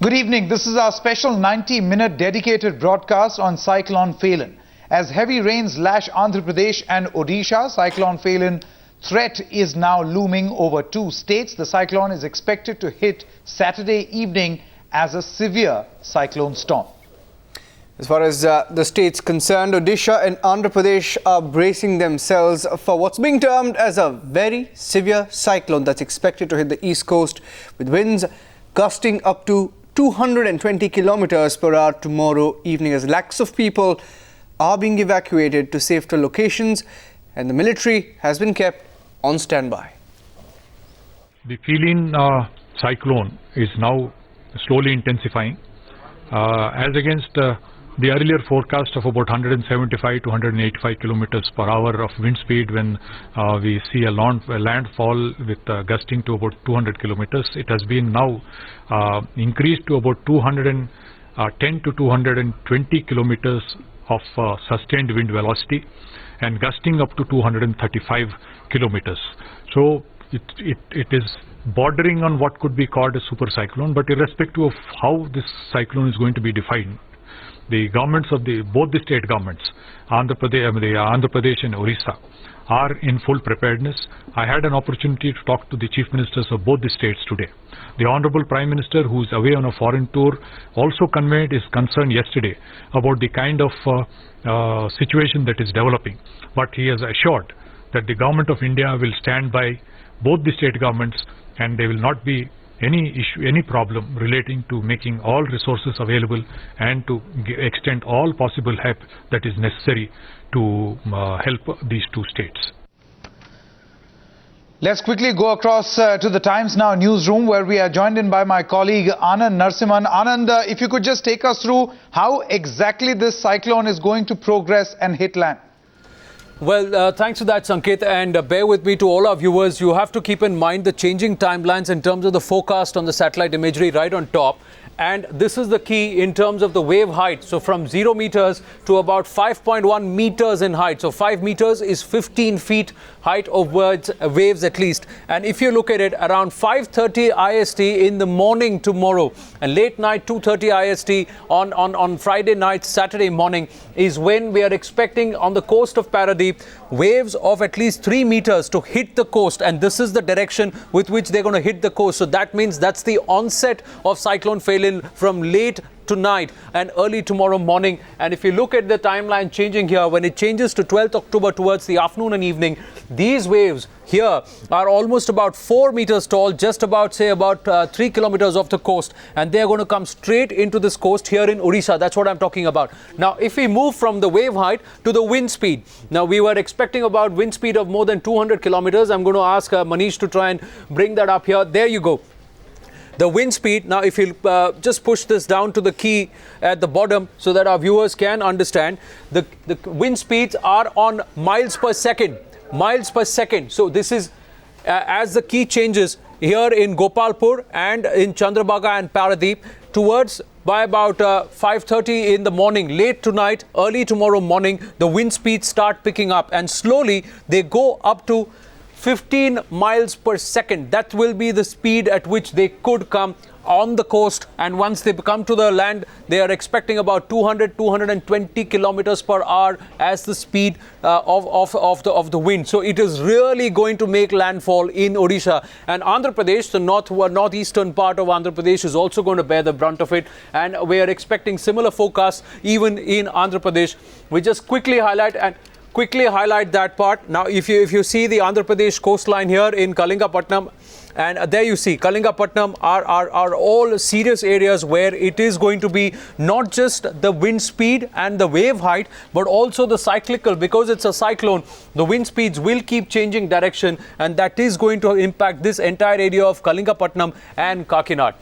Good evening. This is our special 90-minute dedicated broadcast on Cyclone Cyclone. As heavy rains lash Andhra Pradesh and Odisha, Cyclone Cyclone threat is now looming over two states. The cyclone is expected to hit Saturday evening as a severe cyclone storm. As far as the states concerned, Odisha and Andhra Pradesh are bracing themselves for what's being termed as a very severe cyclone that's expected to hit the east coast with winds gusting up to 220 kilometers per hour tomorrow evening, as lakhs of people are being evacuated to safer locations and the military has been kept on standby. The Cyclone cyclone is now slowly intensifying as against the earlier forecast of about 175 to 185 kilometers per hour of wind speed. When we see a landfall with gusting to about 200 kilometers, it has been now increased to about 210 to 220 kilometers of sustained wind velocity and gusting up to 235 kilometers. So it is bordering on what could be called a super cyclone, but irrespective of how this cyclone is going to be defined, the governments of both the state governments, Andhra Pradesh and Orissa, are in full preparedness. I had an opportunity to talk to the chief ministers of both the states today. The Honorable Prime Minister, who is away on a foreign tour, also conveyed his concern yesterday about the kind of situation that is developing. But he has assured that the government of India will stand by both the state governments and there will not be any issue, any problem relating to making all resources available and to extend all possible help that is necessary to help these two states. Let's quickly go across to the Times Now newsroom, where we are joined in by my colleague Anand Narasimhan. Anand, if you could just take us through how exactly this cyclone is going to progress and hit land. Well, thanks for that, Sanket, and bear with me to all our viewers. You have to keep in mind the changing timelines in terms of the forecast on the satellite imagery right on top. And this is the key in terms of the wave height. So from 0 meters to about 5.1 meters in height. So 5 meters is 15 feet height of waves at least. And if you look at it, around 5:30 IST in the morning tomorrow and late night 2:30 IST on Friday night, Saturday morning is when we are expecting on the coast of Paradeep waves of at least 3 meters to hit the coast. And this is the direction with which they're going to hit the coast. So that means that's the onset of Cyclone Cyclone from late tonight and early tomorrow morning. And if you look at the timeline changing here, when it changes to 12th October towards the afternoon and evening, these waves here are almost about 4 meters tall, just about, say, about 3 kilometers off the coast. And they're going to come straight into this coast here in Odisha. That's what I'm talking about. Now, if we move from the wave height to the wind speed, now we were expecting about wind speed of more than 200 kilometers. I'm going to ask Manish to try and bring that up here. There you go. The wind speed, now if you just push this down to the key at the bottom so that our viewers can understand, the wind speeds are on miles per second. Miles per second. So this is as the key changes here in Gopalpur and in Chandrabhaga and Paradeep towards by about 5:30 in the morning, late tonight, early tomorrow morning, the wind speeds start picking up and slowly they go up to 15 miles per second. That will be the speed at which they could come on the coast, and once they come to the land, they are expecting about 220 kilometers per hour as the speed of the wind. So it is really going to make landfall in Odisha, and Andhra Pradesh, the northeastern part of Andhra Pradesh, is also going to bear the brunt of it, and we are expecting similar forecasts even in Andhra Pradesh. We just quickly highlight that part. Now, if you see the Andhra Pradesh coastline here in Kalingapatnam, and there you see Kalingapatnam are all serious areas where it is going to be not just the wind speed and the wave height, but also the cyclical. Because it's a cyclone, the wind speeds will keep changing direction, and that is going to impact this entire area of Kalingapatnam and Kakinad.